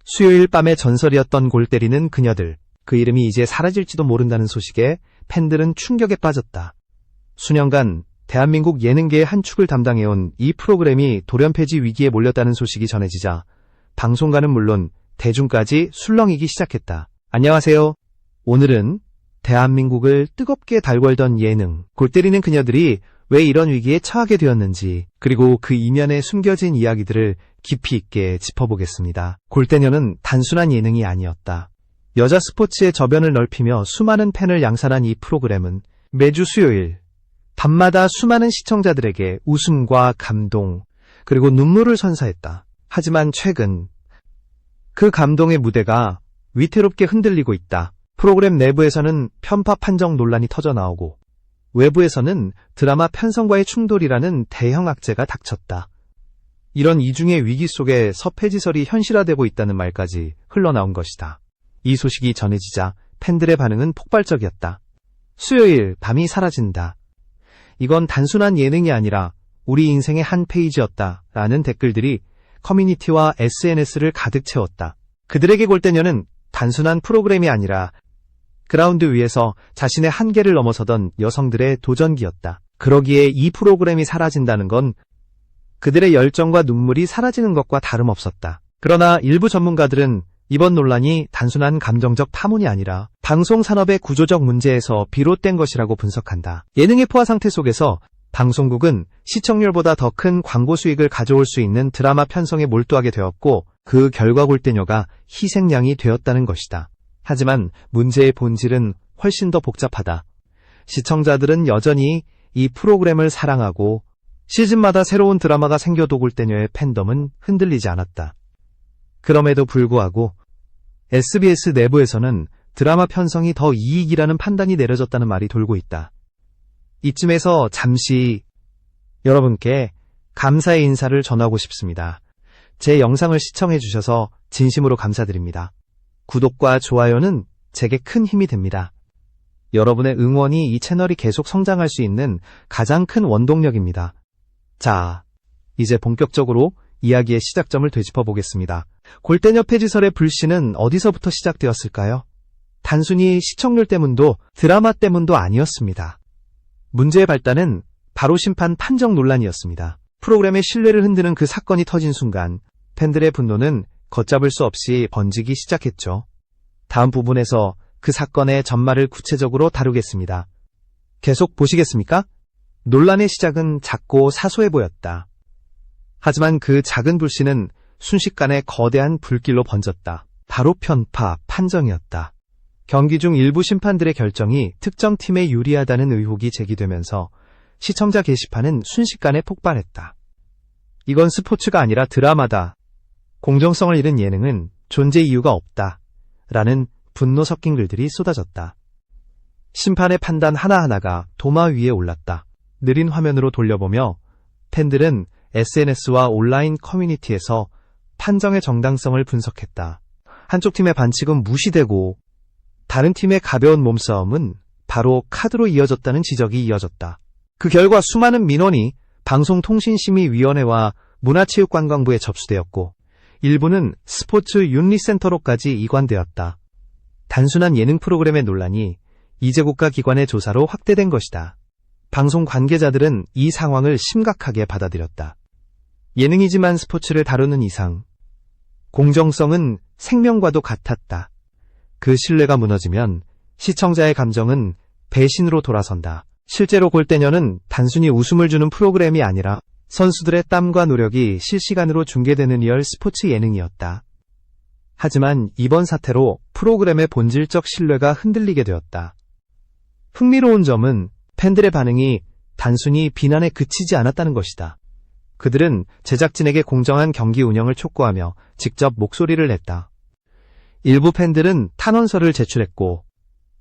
수요일 밤의 전설이었던 골 때리는 그녀들, 그 이름이 이제 사라질지도 모른다는 소식에 팬들은 충격에 빠졌다. 수년간 대한민국 예능계의 한 축을 담당해온 이 프로그램이 돌연폐지 위기에 몰렸다는 소식이 전해지자 방송가는 물론 대중까지 술렁이기 시작했다. 안녕하세요. 오늘은 대한민국을 뜨겁게 달궈던 예능, 골 때리는 그녀들이 왜 이런 위기에 처하게 되었는지, 그리고 그 이면에 숨겨진 이야기들을 깊이 있게 짚어보겠습니다. 골때녀는 단순한 예능이 아니었다. 여자 스포츠의 저변을 넓히며 수많은 팬을 양산한 이 프로그램은 매주 수요일 밤마다 수많은 시청자들에게 웃음과 감동, 그리고 눈물을 선사했다. 하지만 최근 그 감동의 무대가 위태롭게 흔들리고 있다. 프로그램 내부에서는 편파 판정 논란이 터져나오고 외부에서는 드라마 편성과의 충돌이라는 대형 악재가 닥쳤다. 이런 이중의 위기 속에 서폐지설이 현실화되고 있다는 말까지 흘러나온 것이다. 이 소식이 전해지자 팬들의 반응은 폭발적이었다. 수요일 밤이 사라진다. 이건 단순한 예능이 아니라 우리 인생의 한 페이지였다. 라는 댓글들이 커뮤니티와 SNS를 가득 채웠다. 그들에게 골때녀는 단순한 프로그램이 아니라 그라운드 위에서 자신의 한계를 넘어서던 여성들의 도전기였다. 그러기에 이 프로그램이 사라진다는 건 그들의 열정과 눈물이 사라지는 것과 다름없었다. 그러나 일부 전문가들은 이번 논란이 단순한 감정적 파문이 아니라 방송산업의 구조적 문제에서 비롯된 것이라고 분석한다. 예능의 포화 상태 속에서 방송국은 시청률보다 더 큰 광고 수익을 가져올 수 있는 드라마 편성에 몰두하게 되었고, 그 결과 골때녀가 희생양이 되었다는 것이다. 하지만 문제의 본질은 훨씬 더 복잡하다. 시청자들은 여전히 이 프로그램을 사랑하고 시즌마다 새로운 드라마가 생겨도 골때녀의 팬덤은 흔들리지 않았다. 그럼에도 불구하고 SBS 내부에서는 드라마 편성이 더 이익이라는 판단이 내려졌다는 말이 돌고 있다. 이쯤에서 잠시 여러분께 감사의 인사를 전하고 싶습니다. 제 영상을 시청해 주셔서 진심으로 감사드립니다. 구독과 좋아요는 제게 큰 힘이 됩니다. 여러분의 응원이 이 채널이 계속 성장할 수 있는 가장 큰 원동력입니다. 자, 이제 본격적으로 이야기의 시작점을 되짚어 보겠습니다. 골때녀 폐지설의 불씨는 어디서부터 시작되었을까요? 단순히 시청률 때문도 드라마 때문도 아니었습니다. 문제의 발단은 바로 심판 판정 논란이었습니다. 프로그램의 신뢰를 흔드는 그 사건이 터진 순간 팬들의 분노는 걷잡을 수 없이 번지기 시작했죠. 다음 부분에서 그 사건의 전말을 구체적으로 다루겠습니다. 계속 보시겠습니까? 논란의 시작은 작고 사소해 보였다. 하지만 그 작은 불씨는 순식간에 거대한 불길로 번졌다. 바로 편파, 판정이었다. 경기 중 일부 심판들의 결정이 특정 팀에 유리하다는 의혹이 제기되면서 시청자 게시판은 순식간에 폭발했다. 이건 스포츠가 아니라 드라마다. 공정성을 잃은 예능은 존재 이유가 없다. 라는 분노 섞인 글들이 쏟아졌다. 심판의 판단 하나하나가 도마 위에 올랐다. 느린 화면으로 돌려보며 팬들은 SNS와 온라인 커뮤니티에서 판정의 정당성을 분석했다. 한쪽 팀의 반칙은 무시되고 다른 팀의 가벼운 몸싸움은 바로 카드로 이어졌다는 지적이 이어졌다. 그 결과 수많은 민원이 방송통신심의위원회와 문화체육관광부에 접수되었고 일부는 스포츠 윤리센터로까지 이관되었다. 단순한 예능 프로그램의 논란이 이제 국가기관의 조사로 확대된 것이다. 방송 관계자들은 이 상황을 심각하게 받아들였다. 예능이지만 스포츠를 다루는 이상 공정성은 생명과도 같았다. 그 신뢰가 무너지면 시청자의 감정은 배신으로 돌아선다. 실제로 골때녀는 단순히 웃음을 주는 프로그램이 아니라 선수들의 땀과 노력이 실시간으로 중계되는 리얼 스포츠 예능이었다. 하지만 이번 사태로 프로그램의 본질적 신뢰가 흔들리게 되었다. 흥미로운 점은 팬들의 반응이 단순히 비난에 그치지 않았다는 것이다. 그들은 제작진에게 공정한 경기 운영을 촉구하며 직접 목소리를 냈다. 일부 팬들은 탄원서를 제출했고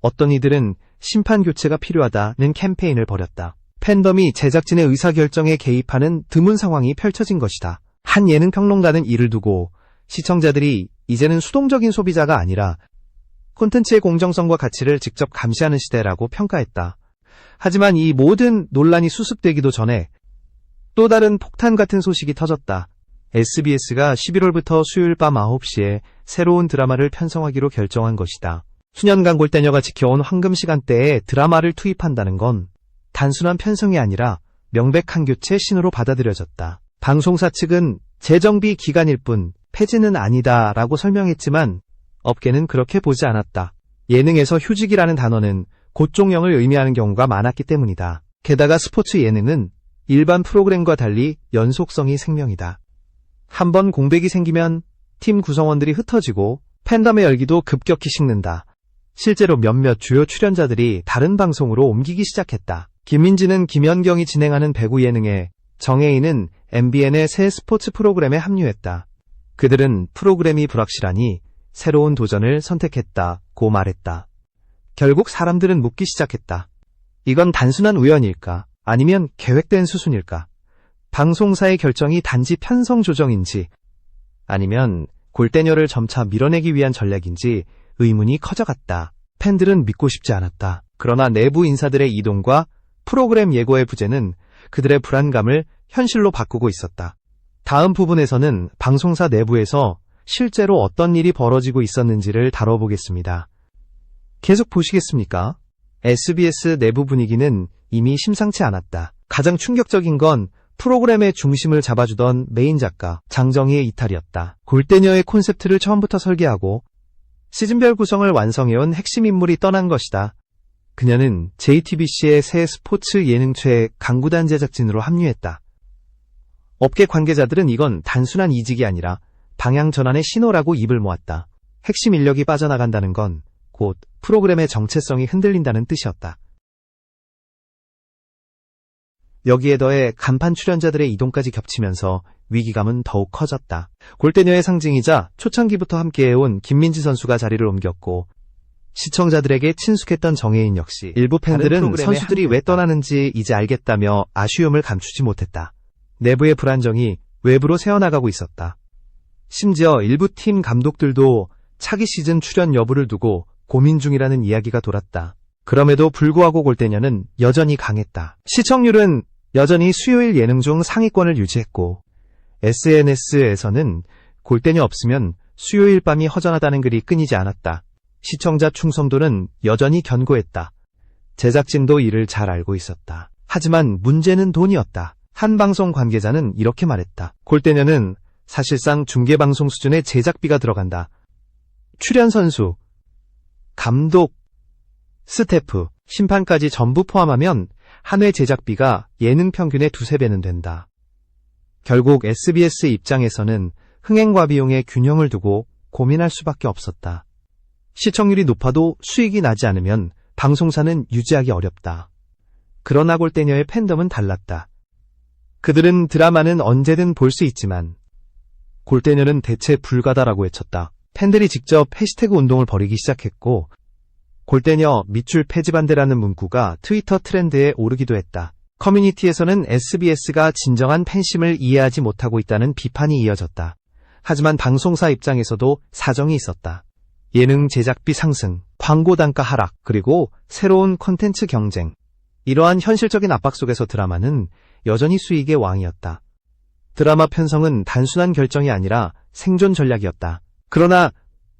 어떤 이들은 심판 교체가 필요하다는 캠페인을 벌였다. 팬덤이 제작진의 의사결정에 개입하는 드문 상황이 펼쳐진 것이다. 한 예능 평론가는 이를 두고 시청자들이 이제는 수동적인 소비자가 아니라 콘텐츠의 공정성과 가치를 직접 감시하는 시대라고 평가했다. 하지만 이 모든 논란이 수습되기도 전에 또 다른 폭탄 같은 소식이 터졌다. SBS가 11월부터 수요일 밤 9시에 새로운 드라마를 편성하기로 결정한 것이다. 수년간 골대녀가 지켜온 황금 시간대에 드라마를 투입한다는 건 단순한 편성이 아니라 명백한 교체 신호로 받아들여졌다. 방송사 측은 재정비 기간일 뿐 폐지는 아니다라고 설명했지만 업계는 그렇게 보지 않았다. 예능에서 휴직이라는 단어는 고종영을 의미하는 경우가 많았기 때문이다. 게다가 스포츠 예능은 일반 프로그램과 달리 연속성이 생명이다. 한번 공백이 생기면 팀 구성원들이 흩어지고 팬덤의 열기도 급격히 식는다. 실제로 몇몇 주요 출연자들이 다른 방송으로 옮기기 시작했다. 김민지는 김연경이 진행하는 배구 예능에, 정혜인은 MBN의 새 스포츠 프로그램에 합류했다. 그들은 프로그램이 불확실하니 새로운 도전을 선택했다고 말했다. 결국 사람들은 묻기 시작했다. 이건 단순한 우연일까? 아니면 계획된 수순일까? 방송사의 결정이 단지 편성 조정인지, 아니면 골대녀를 점차 밀어내기 위한 전략인지 의문이 커져갔다. 팬들은 믿고 싶지 않았다. 그러나 내부 인사들의 이동과 프로그램 예고의 부재는 그들의 불안감을 현실로 바꾸고 있었다. 다음 부분에서는 방송사 내부에서 실제로 어떤 일이 벌어지고 있었는지를 다뤄보겠습니다. 계속 보시겠습니까? SBS 내부 분위기는 이미 심상치 않았다. 가장 충격적인 건 프로그램의 중심을 잡아주던 메인 작가 장정희의 이탈이었다. 골대녀의 콘셉트를 처음부터 설계하고 시즌별 구성을 완성해온 핵심 인물이 떠난 것이다. 그녀는 JTBC의 새 스포츠 예능최 강구단 제작진으로 합류했다. 업계 관계자들은 이건 단순한 이직이 아니라 방향 전환의 신호라고 입을 모았다. 핵심 인력이 빠져나간다는 건 곧 프로그램의 정체성이 흔들린다는 뜻이었다. 여기에 더해 간판 출연자들의 이동까지 겹치면서 위기감은 더욱 커졌다. 골대녀의 상징이자 초창기부터 함께해온 김민지 선수가 자리를 옮겼고 시청자들에게 친숙했던 정혜인 역시 일부 팬들은 선수들이 왜 떠나는지 이제 알겠다며 아쉬움을 감추지 못했다. 내부의 불안정이 외부로 새어나가고 있었다. 심지어 일부 팀 감독들도 차기 시즌 출연 여부를 두고 고민 중이라는 이야기가 돌았다. 그럼에도 불구하고 골대녀는 여전히 강했다. 시청률은 여전히 수요일 예능 중 상위권을 유지했고 SNS에서는 골대녀 없으면 수요일 밤이 허전하다는 글이 끊이지 않았다. 시청자 충성도는 여전히 견고했다. 제작진도 이를 잘 알고 있었다. 하지만 문제는 돈이었다. 한 방송 관계자는 이렇게 말했다. 골대녀는 사실상 중계방송 수준의 제작비가 들어간다. 출연 선수, 감독, 스태프, 심판까지 전부 포함하면 한 회 제작비가 예능 평균의 2~3배는 된다. 결국 SBS 입장에서는 흥행과 비용의 균형을 두고 고민할 수밖에 없었다. 시청률이 높아도 수익이 나지 않으면 방송사는 유지하기 어렵다. 그러나 골대녀의 팬덤은 달랐다. 그들은 드라마는 언제든 볼 수 있지만 골대녀는 대체 불가다라고 외쳤다. 팬들이 직접 해시태그 운동을 벌이기 시작했고 골대녀 밑줄 폐지 반대라는 문구가 트위터 트렌드에 오르기도 했다. 커뮤니티에서는 SBS가 진정한 팬심을 이해하지 못하고 있다는 비판이 이어졌다. 하지만 방송사 입장에서도 사정이 있었다. 예능 제작비 상승, 광고 단가 하락, 그리고 새로운 콘텐츠 경쟁. 이러한 현실적인 압박 속에서 드라마는 여전히 수익의 왕이었다. 드라마 편성은 단순한 결정이 아니라 생존 전략이었다. 그러나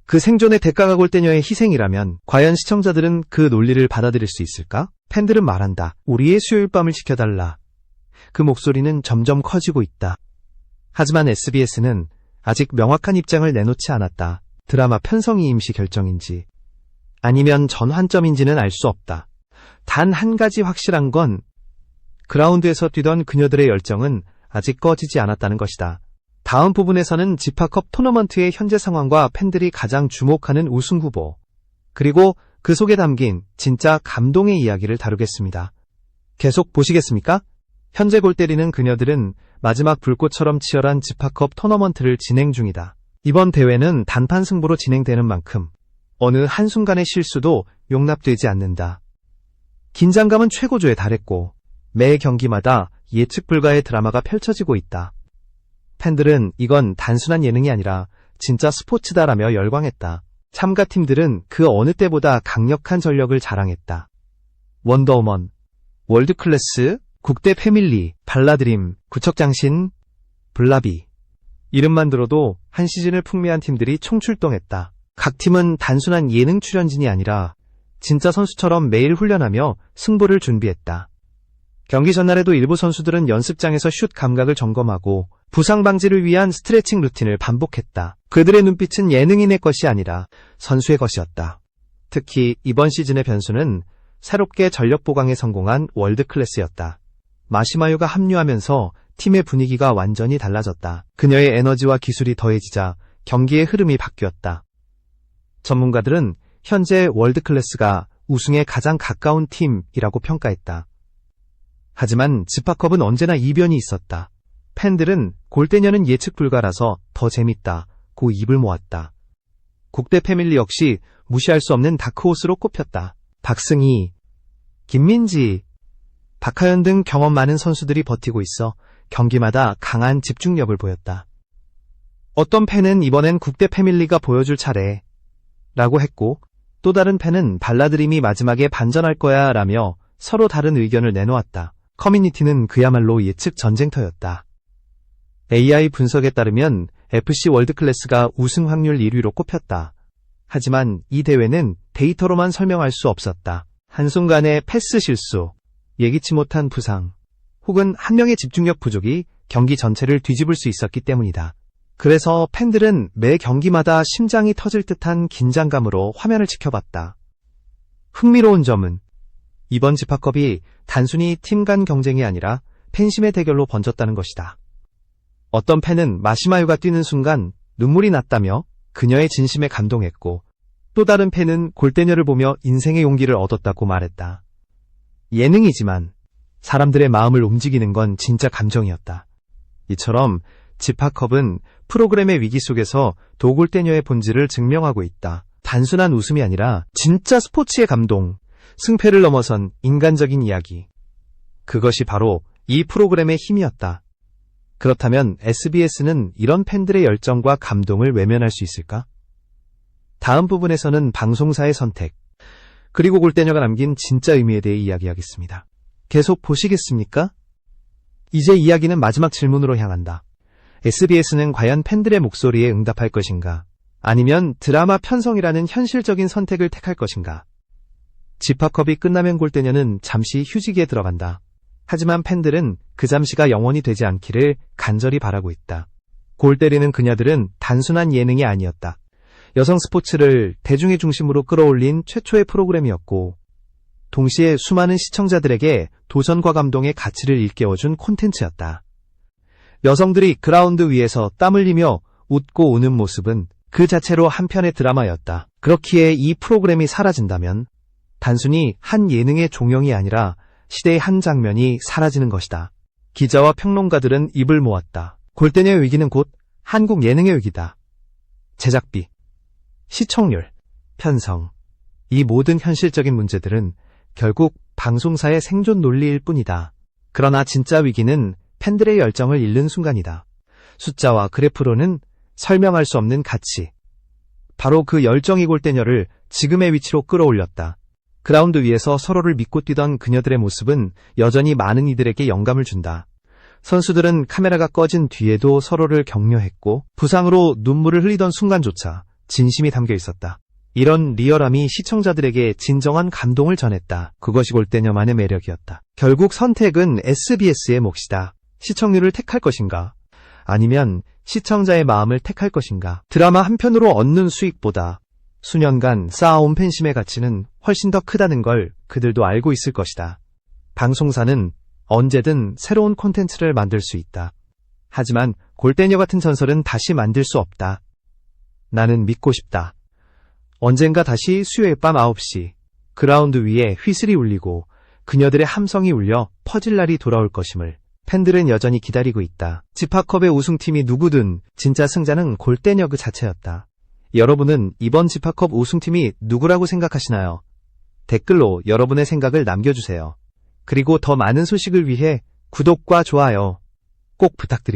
그 생존의 대가가 골대녀의 희생이라면 과연 시청자들은 그 논리를 받아들일 수 있을까? 팬들은 말한다. 우리의 수요일 밤을 지켜달라. 그 목소리는 점점 커지고 있다. 하지만 SBS는 아직 명확한 입장을 내놓지 않았다. 드라마 편성이 임시 결정인지 아니면 전환점인지는 알 수 없다. 단 한 가지 확실한 건 그라운드에서 뛰던 그녀들의 열정은 아직 꺼지지 않았다는 것이다. 다음 부분에서는 지파컵 토너먼트의 현재 상황과 팬들이 가장 주목하는 우승 후보, 그리고 그 속에 담긴 진짜 감동의 이야기를 다루겠습니다. 계속 보시겠습니까? 현재 골 때리는 그녀들은 마지막 불꽃처럼 치열한 지파컵 토너먼트를 진행 중이다. 이번 대회는 단판 승부로 진행되는 만큼 어느 한순간의 실수도 용납되지 않는다. 긴장감은 최고조에 달했고 매 경기마다 예측 불가의 드라마가 펼쳐지고 있다. 팬들은 이건 단순한 예능이 아니라 진짜 스포츠다라며 열광했다. 참가팀들은 그 어느 때보다 강력한 전력을 자랑했다. 원더우먼, 월드클래스, 국대 패밀리, 발라드림, 구척장신, 블라비. 이름만 들어도 한 시즌을 풍미한 팀들이 총출동했다. 각 팀은 단순한 예능 출연진이 아니라 진짜 선수처럼 매일 훈련하며 승부를 준비했다. 경기 전날에도 일부 선수들은 연습장에서 슛 감각을 점검하고 부상 방지를 위한 스트레칭 루틴을 반복했다. 그들의 눈빛은 예능인의 것이 아니라 선수의 것이었다. 특히 이번 시즌의 변수는 새롭게 전력 보강에 성공한 월드클래스였다. 마시마유가 합류하면서 팀의 분위기가 완전히 달라졌다. 그녀의 에너지와 기술이 더해지자 경기의 흐름이 바뀌었다. 전문가들은 현재 월드클래스가 우승에 가장 가까운 팀이라고 평가했다. 하지만 지파컵은 언제나 이변이 있었다. 팬들은 골대녀는 예측 불가라서 더 재밌다고 입을 모았다. 국대 패밀리 역시 무시할 수 없는 다크호스로 꼽혔다. 박승희, 김민지, 박하연 등 경험 많은 선수들이 버티고 있어 경기마다 강한 집중력을 보였다. 어떤 팬은 이번엔 국대 패밀리가 보여줄 차례라고 했고, 또 다른 팬은 발라드림이 마지막에 반전할 거야 라며 서로 다른 의견을 내놓았다. 커뮤니티는 그야말로 예측 전쟁터였다. AI 분석에 따르면 FC 월드클래스가 우승 확률 1위로 꼽혔다. 하지만 이 대회는 데이터로만 설명할 수 없었다. 한순간의 패스 실수, 예기치 못한 부상, 혹은 한 명의 집중력 부족이 경기 전체를 뒤집을 수 있었기 때문이다. 그래서 팬들은 매 경기마다 심장이 터질 듯한 긴장감으로 화면을 지켜봤다. 흥미로운 점은 이번 지파컵이 단순히 팀 간 경쟁이 아니라 팬심의 대결로 번졌다는 것이다. 어떤 팬은 마시마유가 뛰는 순간 눈물이 났다며 그녀의 진심에 감동했고, 또 다른 팬은 골대녀를 보며 인생의 용기를 얻었다고 말했다. 예능이지만 사람들의 마음을 움직이는 건 진짜 감정이었다. 이처럼 지파컵은 프로그램의 위기 속에서 도골대녀의 본질을 증명하고 있다. 단순한 웃음이 아니라 진짜 스포츠의 감동, 승패를 넘어선 인간적인 이야기. 그것이 바로 이 프로그램의 힘이었다. 그렇다면 SBS는 이런 팬들의 열정과 감동을 외면할 수 있을까? 다음 부분에서는 방송사의 선택, 그리고 골대녀가 남긴 진짜 의미에 대해 이야기하겠습니다. 계속 보시겠습니까? 이제 이야기는 마지막 질문으로 향한다. SBS는 과연 팬들의 목소리에 응답할 것인가? 아니면 드라마 편성이라는 현실적인 선택을 택할 것인가? 지파컵이 끝나면 골대녀는 잠시 휴지기에 들어간다. 하지만 팬들은 그 잠시가 영원히 되지 않기를 간절히 바라고 있다. 골 때리는 그녀들은 단순한 예능이 아니었다. 여성 스포츠를 대중의 중심으로 끌어올린 최초의 프로그램이었고, 동시에 수많은 시청자들에게 도전과 감동의 가치를 일깨워준 콘텐츠였다. 여성들이 그라운드 위에서 땀 흘리며 웃고 우는 모습은 그 자체로 한 편의 드라마였다. 그렇기에 이 프로그램이 사라진다면 단순히 한 예능의 종영이 아니라 시대의 한 장면이 사라지는 것이다. 기자와 평론가들은 입을 모았다. 골대녀의 위기는 곧 한국 예능의 위기다. 제작비, 시청률, 편성, 이 모든 현실적인 문제들은 결국 방송사의 생존 논리일 뿐이다. 그러나 진짜 위기는 팬들의 열정을 잃는 순간이다. 숫자와 그래프로는 설명할 수 없는 가치. 바로 그 열정이 골대녀를 지금의 위치로 끌어올렸다. 그라운드 위에서 서로를 믿고 뛰던 그녀들의 모습은 여전히 많은 이들에게 영감을 준다. 선수들은 카메라가 꺼진 뒤에도 서로를 격려했고, 부상으로 눈물을 흘리던 순간조차 진심이 담겨 있었다. 이런 리얼함이 시청자들에게 진정한 감동을 전했다. 그것이 골대녀만의 매력이었다. 결국 선택은 SBS의 몫이다. 시청률을 택할 것인가? 아니면 시청자의 마음을 택할 것인가? 드라마 한 편으로 얻는 수익보다 수년간 쌓아온 팬심의 가치는 훨씬 더 크다는 걸 그들도 알고 있을 것이다. 방송사는 언제든 새로운 콘텐츠를 만들 수 있다. 하지만 골대녀 같은 전설은 다시 만들 수 없다. 나는 믿고 싶다. 언젠가 다시 수요일 밤 9시 그라운드 위에 휘슬이 울리고 그녀들의 함성이 울려 퍼질 날이 돌아올 것임을 팬들은 여전히 기다리고 있다. 지파컵의 우승팀이 누구든 진짜 승자는 골대녀 그 자체였다. 여러분은 이번 지파컵 우승팀이 누구라고 생각하시나요? 댓글로 여러분의 생각을 남겨주세요. 그리고 더 많은 소식을 위해 구독과 좋아요 꼭 부탁드립니다.